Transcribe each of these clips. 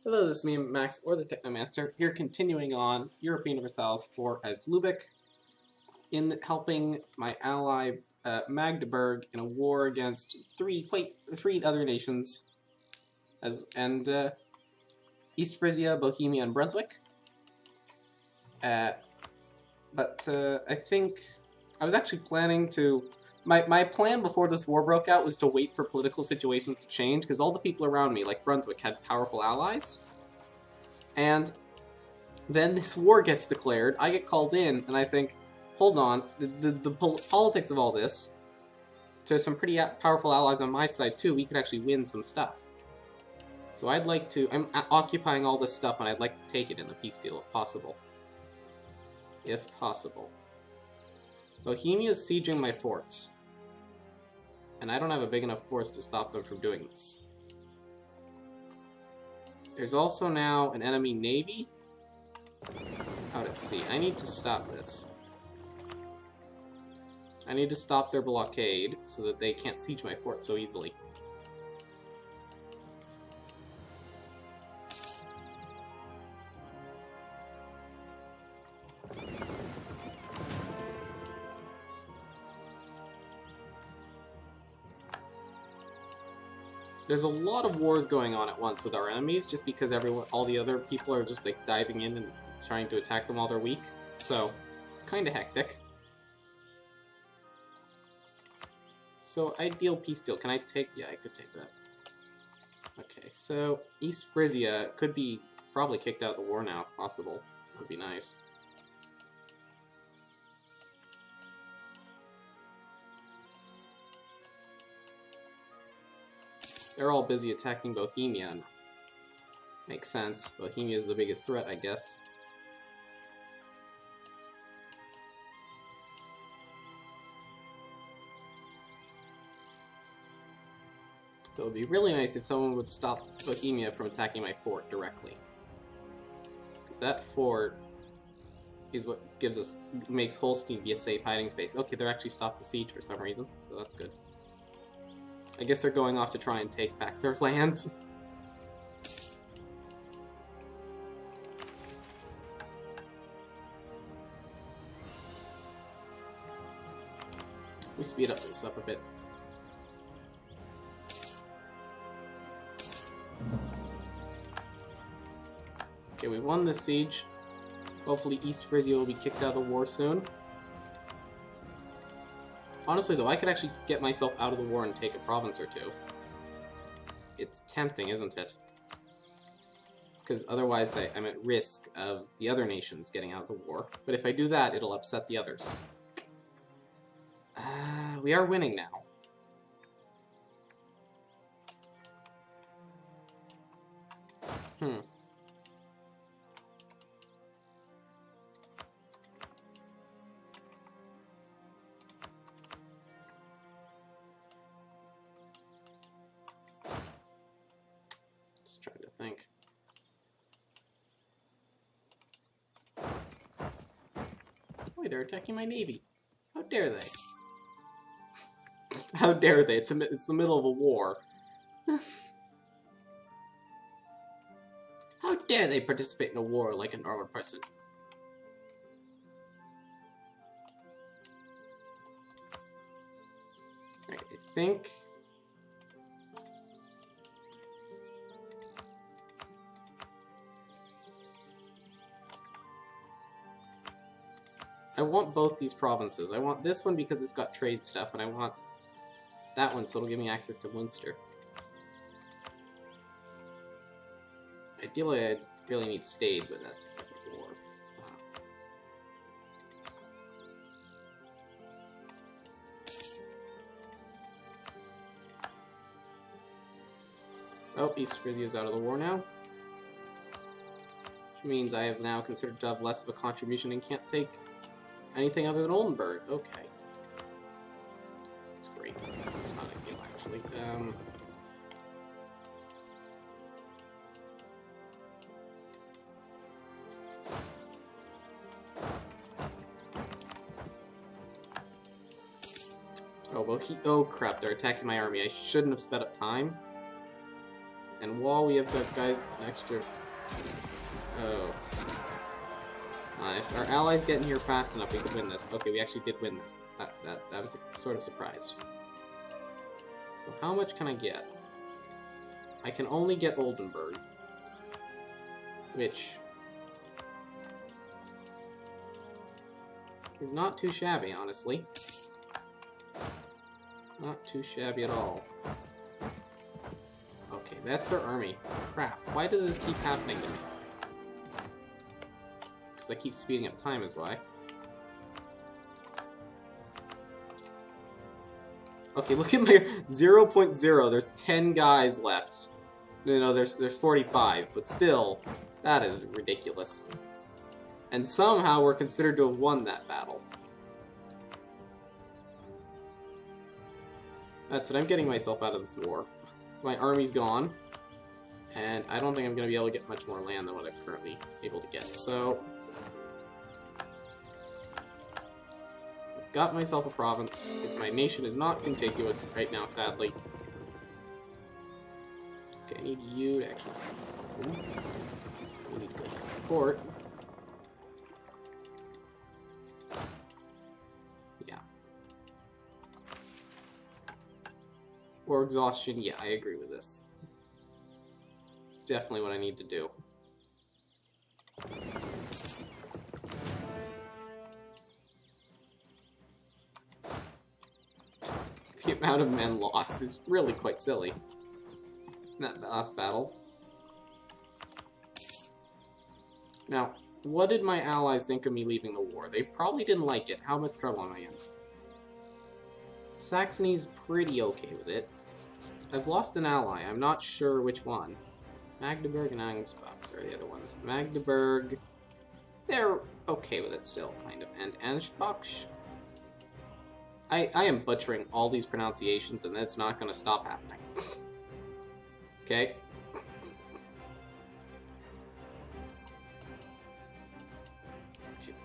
Hello, this is me, Max, or the Technomancer, here continuing on Europa Universalis 4 as Lubeck, in helping my ally Magdeburg in a war against three other nations, East Frisia, Bohemia, and Brunswick. But I think I was actually planning to. My plan before this war broke out was to wait for political situations to change, because all the people around me, like Brunswick, had powerful allies. And then this war gets declared, I get called in, and I think, hold on, the politics of all this, to some pretty powerful allies on my side too, we could actually win some stuff. So I'd like to, I'm occupying all this stuff, and I'd like to take it in the peace deal if possible. If possible. Bohemia is sieging my forts, and I don't have a big enough force to stop them from doing this. There's also now an enemy navy out at sea. I need to stop this. I need to stop their blockade so that they can't siege my fort so easily. There's a lot of wars going on at once with our enemies, just because all the other people are just like diving in and trying to attack them while they're weak. So it's kind of hectic. So ideal peace deal. Can I take? Yeah, I could take that. Okay, so East Frisia could be probably kicked out of the war now if possible. That would be nice. They're all busy attacking Bohemia. Makes sense. Bohemia is the biggest threat, I guess. It would be really nice if someone would stop Bohemia from attacking my fort directly. Because that fort is what makes Holstein be a safe hiding space. Okay, they're actually stopped the siege for some reason, so that's good. I guess they're going off to try and take back their land. We speed this up a bit. Okay, we won this siege. Hopefully East Frisia will be kicked out of the war soon. Honestly, though, I could actually get myself out of the war and take a province or two. It's tempting, isn't it? Because otherwise I'm at risk of the other nations getting out of the war. But if I do that, it'll upset the others. We are winning now. Just trying to think. Boy, they're attacking my navy. How dare they? How dare they? It's the middle of a war. How dare they participate in a war like a normal person? Right, I think... I want both these provinces. I want this one because it's got trade stuff, and I want that one so it'll give me access to Munster. Ideally, I really need Stade, but that's a separate war. Oh, East Frisia is out of the war now. Which means I have now considered to have less of a contribution and can't take anything other than Oldenburg. Okay. That's great. It's not ideal, actually. Oh, well, oh crap, they're attacking my army. I shouldn't have sped up time. And while we have got guys an extra... Oh. If our allies get in here fast enough, we could win this. Okay, we actually did win this. That was a sort of surprise. So how much can I get? I can only get Oldenburg. Which is not too shabby, honestly. Not too shabby at all. Okay, that's their army. Crap, why does this keep happening to me? Because I keep speeding up time is why. Okay, look at my 0.0. There's 10 guys left. No, there's 45, but still, that is ridiculous. And somehow we're considered to have won that battle. That's what I'm getting myself out of this war. My army's gone, and I don't think I'm going to be able to get much more land than what I'm currently able to get. So, I've got myself a province. My nation is not contiguous right now, sadly. Okay, I need you to actually... We need to go back to port. Yeah. Or exhaustion, yeah, I agree with this. It's definitely what I need to do. The amount of men lost is really quite silly. That last battle. Now, what did my allies think of me leaving the war? They probably didn't like it. How much trouble am I in? Saxony's pretty okay with it. I've lost an ally. I'm not sure which one. Magdeburg and Ansbach are the other ones. Magdeburg, they're okay with it still, kind of. And Ansbach, I am butchering all these pronunciations, and that's not going to stop happening. Okay.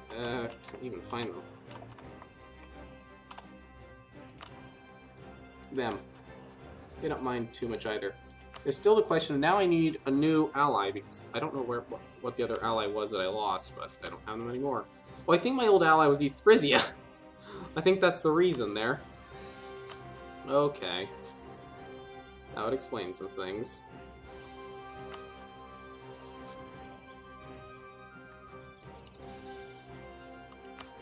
Can't even find them. Them. They don't mind too much either. There's still the question, now I need a new ally, because I don't know what the other ally was that I lost, but I don't have them anymore. Well, I think my old ally was East Frisia. I think that's the reason there. Okay. That would explain some things.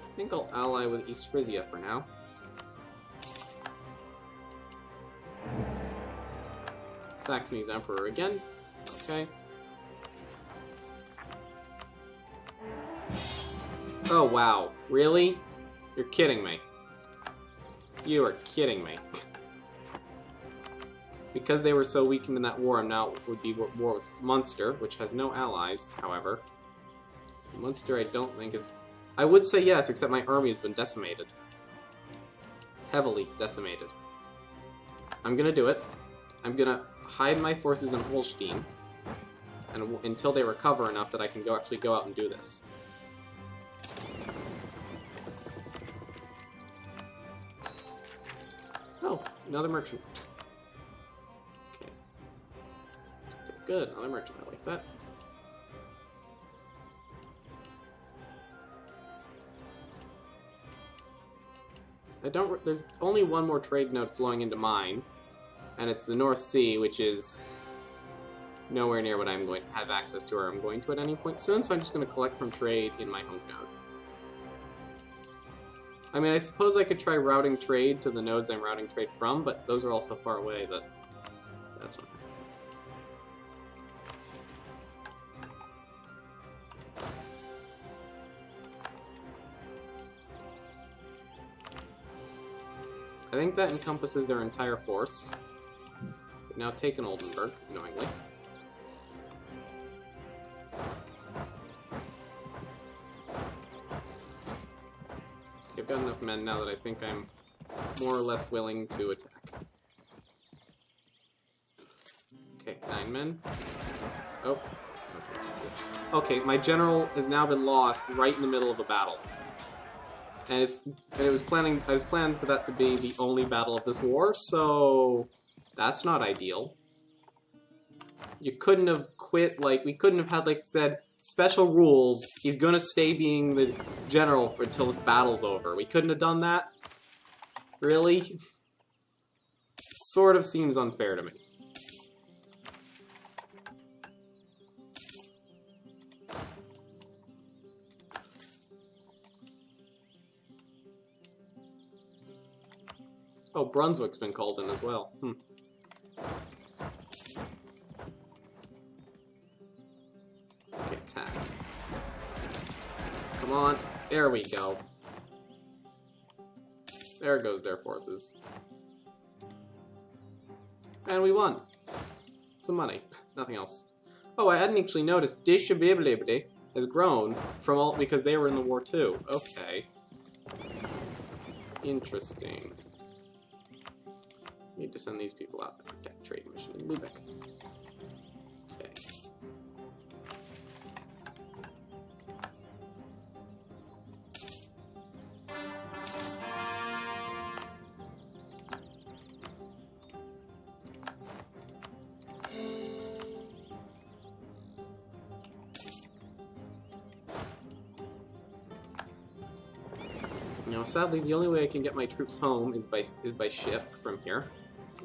I think I'll ally with East Frisia for now. Saxony's Emperor again. Okay. Oh, wow. Really? You're kidding me. You are kidding me. Because they were so weakened in that war, I'm now would be war with Munster, which has no allies, however. Munster I don't think is... I would say yes, except my army has been decimated. Heavily decimated. I'm gonna do it. I'm gonna hide my forces in Holstein and until they recover enough that I can actually go out and do this. Oh, another merchant. Okay. Good, another merchant. I like that. There's only one more trade node flowing into mine, and it's the North Sea, which is nowhere near what I'm going to have access to or I'm going to at any point soon, so I'm just going to collect from trade in my home node. I mean, I suppose I could try routing trade to the nodes I'm routing trade from, but those are all so far away that that's not. I think that encompasses their entire force. They've now taken Oldenburg, knowingly. I've got enough men now that I think I'm more or less willing to attack. Okay, 9 men. Oh. Okay, my general has now been lost right in the middle of a battle. And I was planning for that to be the only battle of this war, so that's not ideal. You couldn't have quit, like, we couldn't have had, like, said, special rules, he's gonna stay being the general for until this battle's over. We couldn't have done that? Really? Sort of seems unfair to me. Oh, Brunswick's been called in as well. Okay, attack. Come on. There we go. There goes their forces. And we won. Some money. Nothing else. Oh, I hadn't actually noticed. Disability has grown from all because they were in the war too. Okay. Interesting. Need to send these people out to protect trade mission in Lubeck. Okay. Now, sadly, the only way I can get my troops home is by ship from here.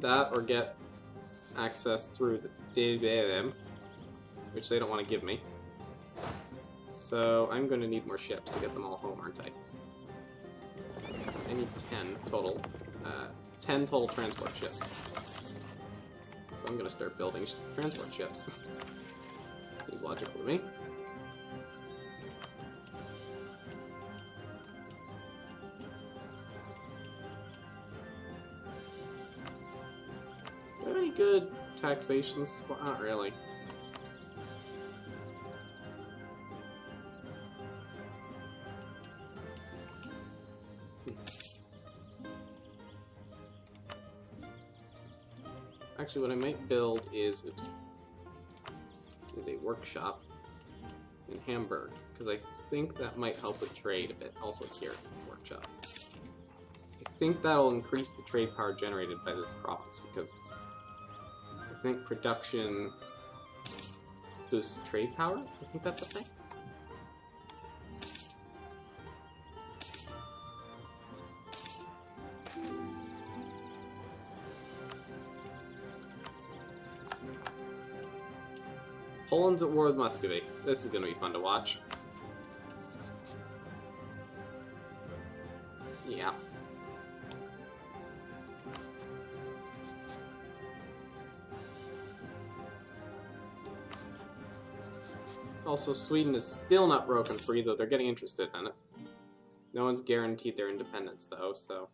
That, or get access through the DBM, which they don't want to give me. So I'm going to need more ships to get them all home, aren't I? I need 10 total. 10 total transport ships. So I'm going to start building transport ships. Seems logical to me. Do I have any good taxation spot? Not really. Actually, what I might build is, a workshop in Hamburg, because I think that might help with trade a bit. Also here, workshop. I think that'll increase the trade power generated by this province, because I think production boosts trade power. I think that's a thing. Poland's at war with Muscovy. This is going to be fun to watch. Yeah. Also, Sweden is still not broken free, though they're getting interested in it. No one's guaranteed their independence, though, so...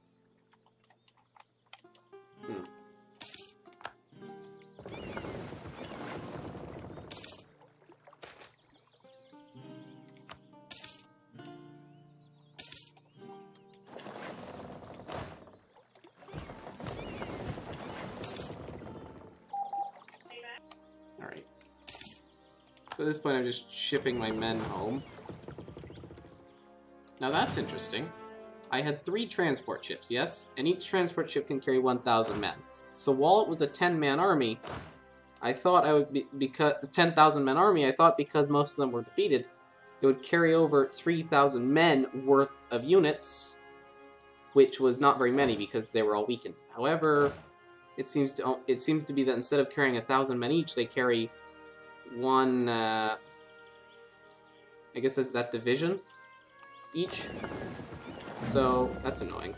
Alright. So at this point I'm just shipping my men home. Now that's interesting. I had 3 transport ships, yes? And each transport ship can carry 1,000 men. So while it was a 10-man army, I thought I would be, because 10,000 men army, I thought because most of them were defeated, it would carry over 3,000 men worth of units, which was not very many because they were all weakened. However, it seems to be that instead of carrying 1,000 men each, they carry one, I guess that's that division each. So that's annoying.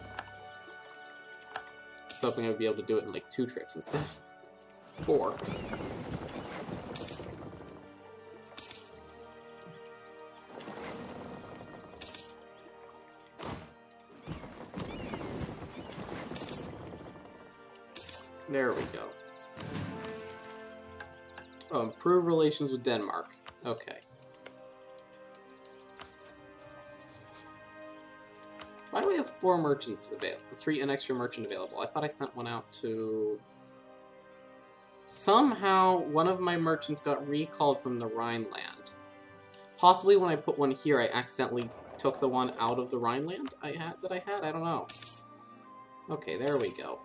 I was hoping I would be able to do it in like 2 trips instead of 4. There we go. Oh, improve relations with Denmark. Okay. Why do we have 4 merchants available? 3 an extra merchant available. I thought I sent one out to... Somehow, one of my merchants got recalled from the Rhineland. Possibly when I put one here, I accidentally took the one out of the Rhineland I had. I don't know. Okay, there we go.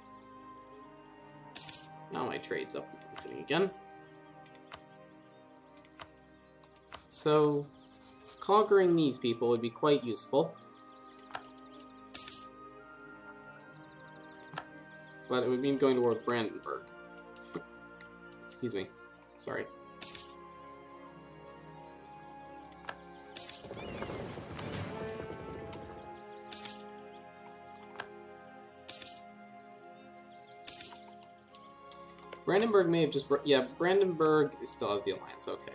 Now my trade's up and functioning again. So, conquering these people would be quite useful. But it would mean going toward Brandenburg. Excuse me. Sorry. Brandenburg may have just... Yeah, Brandenburg still has the alliance, okay.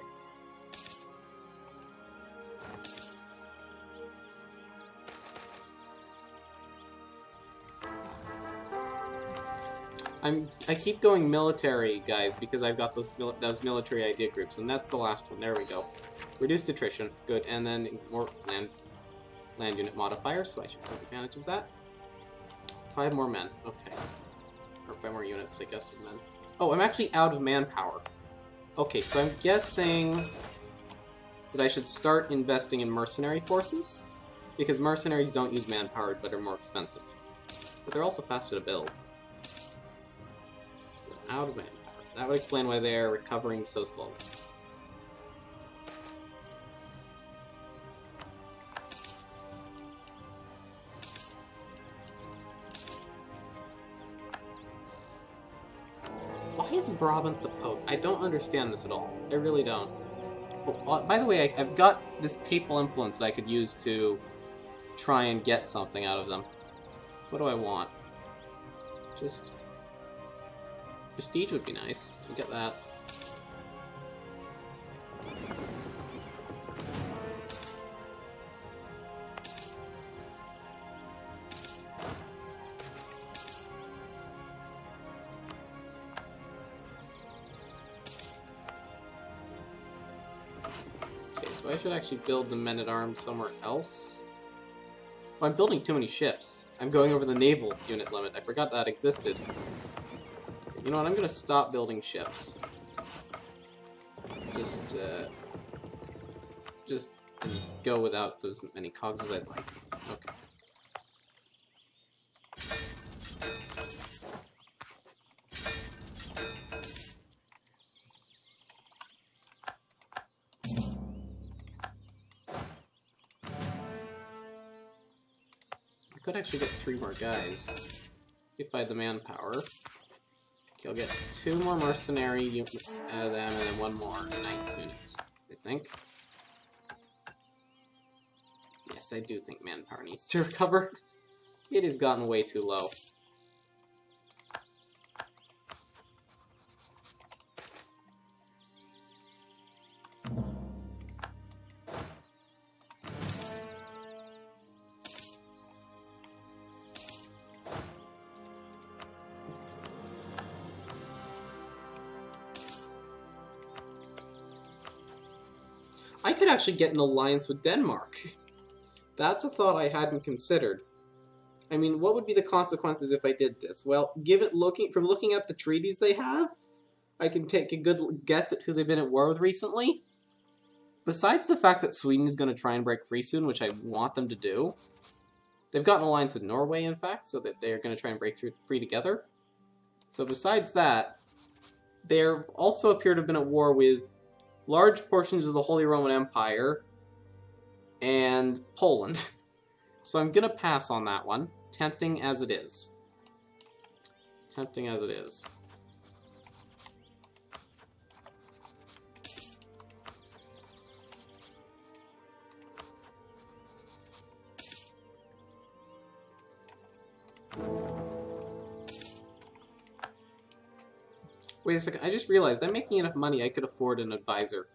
I keep going military, guys, because I've got those military idea groups, and that's the last one. There we go. Reduced attrition, good, and then more land unit modifiers, so I should take advantage of that. 5 more men, okay. Or 5 more units, I guess, of men. Oh, I'm actually out of manpower. Okay, so I'm guessing that I should start investing in mercenary forces, because mercenaries don't use manpower, but are more expensive. But they're also faster to build. So, out of manpower. That would explain why they're recovering so slowly. Why is Brabant the Pope? I don't understand this at all. I really don't. Oh, by the way, I've got this papal influence that I could use to try and get something out of them. What do I want? Just... prestige would be nice. I'll get that. Okay, so I should actually build the men-at-arms somewhere else. Oh, I'm building too many ships. I'm going over the naval unit limit. I forgot that existed. You know what, I'm gonna stop building ships. Just go without those many cogs as I'd like. Okay. I could actually get 3 more guys if I had the manpower. Okay, I'll get 2 more mercenary units out of them, and then 1 more knight unit, I think. Yes, I do think manpower needs to recover. It has gotten way too low. I could actually get an alliance with Denmark. That's a thought I hadn't considered. I mean, what would be the consequences if I did this? Well, from looking at the treaties they have, I can take a good guess at who they've been at war with recently. Besides the fact that Sweden is going to try and break free soon, which I want them to do, they've got an alliance with Norway, in fact, so that they're going to try and break free together. So besides that, they also appear to have been at war with large portions of the Holy Roman Empire and Poland. So I'm gonna pass on that one, tempting as it is. Tempting as it is. Wait a second, I just realized I'm making enough money I could afford an advisor.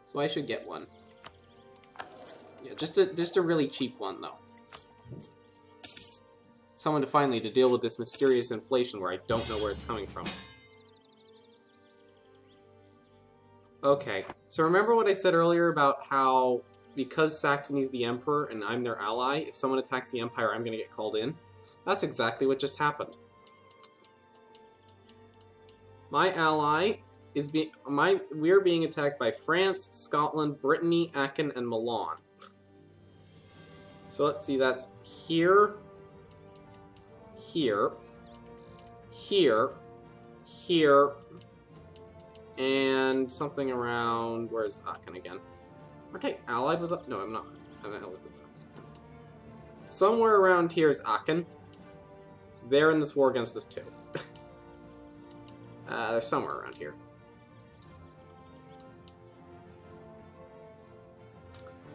So I should get one. Yeah, just a really cheap one, though. Someone to deal with this mysterious inflation where I don't know where it's coming from. Okay, so remember what I said earlier about how, because Saxony's the Emperor and I'm their ally, if someone attacks the Empire, I'm gonna get called in? That's exactly what just happened. My ally is we're being attacked by France, Scotland, Brittany, Aachen, and Milan. So let's see, that's here, here, here, here, and something around, where's Aachen again? Aren't I allied with... No, I'm not. I'm not allied with us. Somewhere around here is Aachen. They're in this war against us too. They're somewhere around here.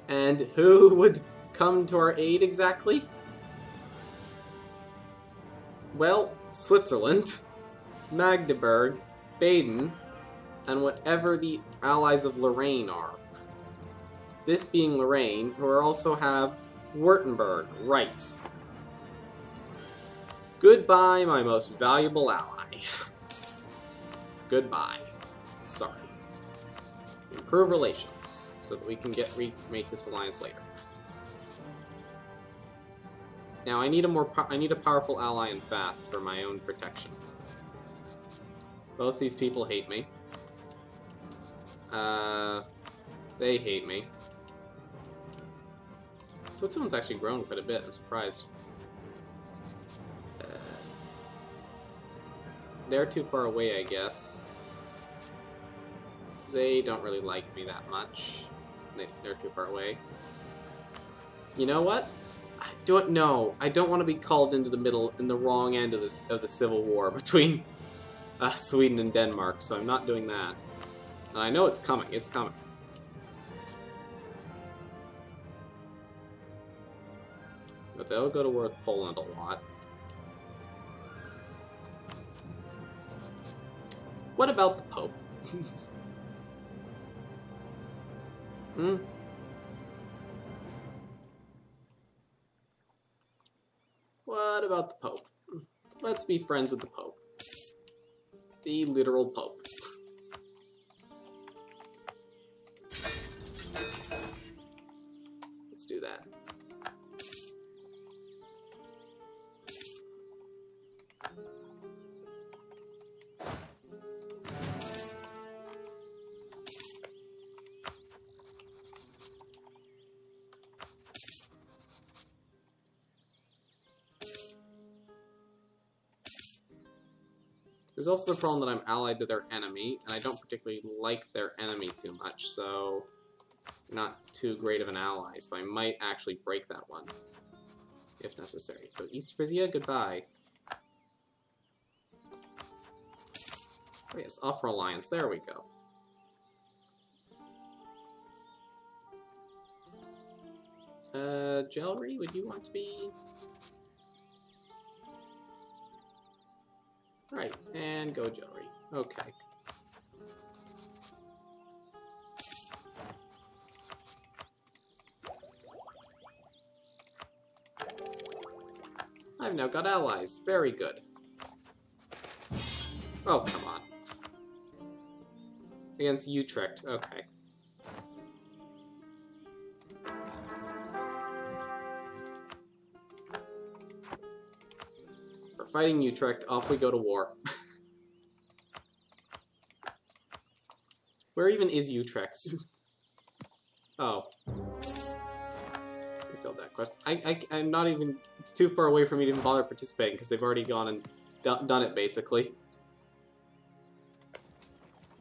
And who would come to our aid exactly? Well, Switzerland, Magdeburg, Baden, and whatever the allies of Lorraine are. This being Lorraine, who also have Württemberg, right. Goodbye, my most valuable ally. Goodbye. Sorry. Improve relations, so that we can make this alliance later. Now I need a powerful ally and fast for my own protection. Both these people hate me. They hate me. Switzerland's actually grown quite a bit, I'm surprised. They're too far away, I guess. They don't really like me that much. They're too far away. You know what? I don't know. I don't want to be called into the middle, in the wrong end of the civil war between Sweden and Denmark, so I'm not doing that. And I know it's coming. It's coming. But they'll go to war with Poland a lot. What about the Pope? Hmm? What about the Pope? Let's be friends with the Pope. The literal Pope. Let's do that. There's also the problem that I'm allied to their enemy, and I don't particularly like their enemy too much, so not too great of an ally, so I might actually break that one, if necessary. So East Frisia, goodbye. Oh yes, offer alliance, there we go. Jelry, would you want to be... Right, and go Jelry. Okay. I've now got allies. Very good. Oh, come on. Against Utrecht. Okay. We're fighting Utrecht. Off we go to war. Where even is Utrecht? Oh. I failed that quest. I'm not even... It's too far away for me to even bother participating, because they've already gone and done it, basically.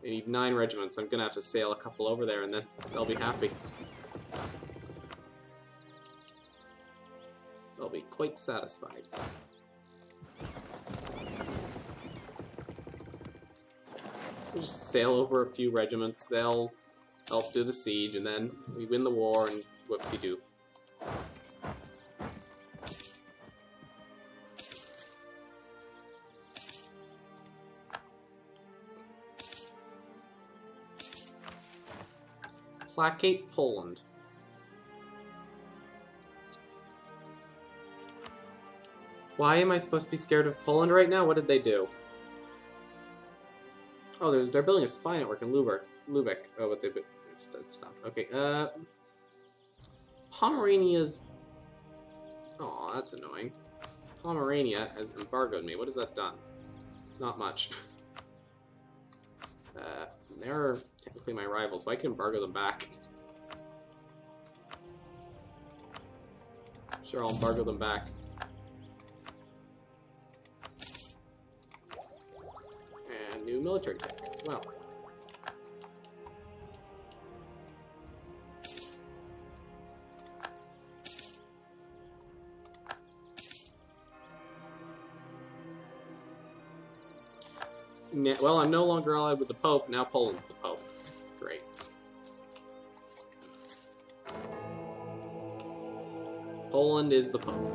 They need 9 regiments. I'm gonna have to sail a couple over there, and then they'll be happy. They'll be quite satisfied. We'll just sail over a few regiments. They'll help do the siege, and then we win the war, and whoopsie-doo. Placate Poland. Why am I supposed to be scared of Poland right now? What did they do? Oh, they're building a spy network in Lubeck. Oh, but they stopped. Okay, Pomerania's... Oh, that's annoying. Pomerania has embargoed me. What has that done? It's not much. They're technically my rivals, so I can embargo them back. Sure, I'll embargo them back. And new military tech as well. Well, I'm no longer allied with the Pope. Now Poland's the Pope. Great. Poland is the Pope.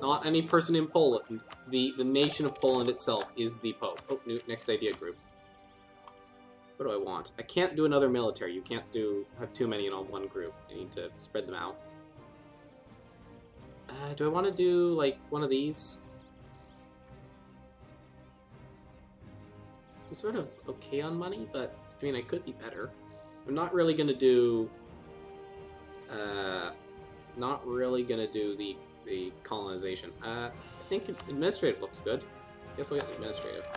Not any person in Poland. The nation of Poland itself is the Pope. Oh, next idea group. What do I want? I can't do another military. You can't have too many in all one group. I need to spread them out. Do I want to do, like, one of these? I'm sort of okay on money, but, I mean, I could be better. I'm not really gonna do... not really gonna do the colonization. I think administrative looks good. Guess we'll get administrative.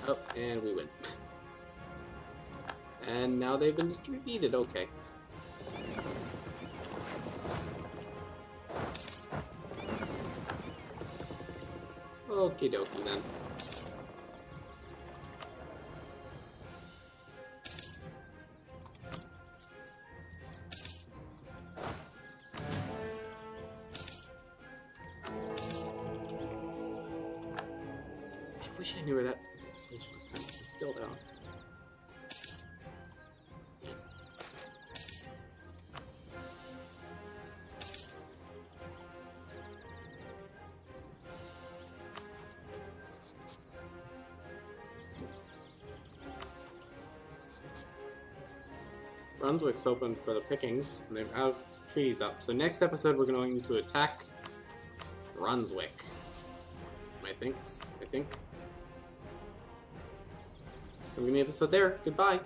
Oh, and we win. And now they've been defeated, okay. Okie dokie then. I wish I knew where that inflation was coming from. It's still down. Brunswick's open for the pickings, and they have treaties up. So next episode we're going to attack Brunswick. I think. I'm gonna end the episode there. Goodbye.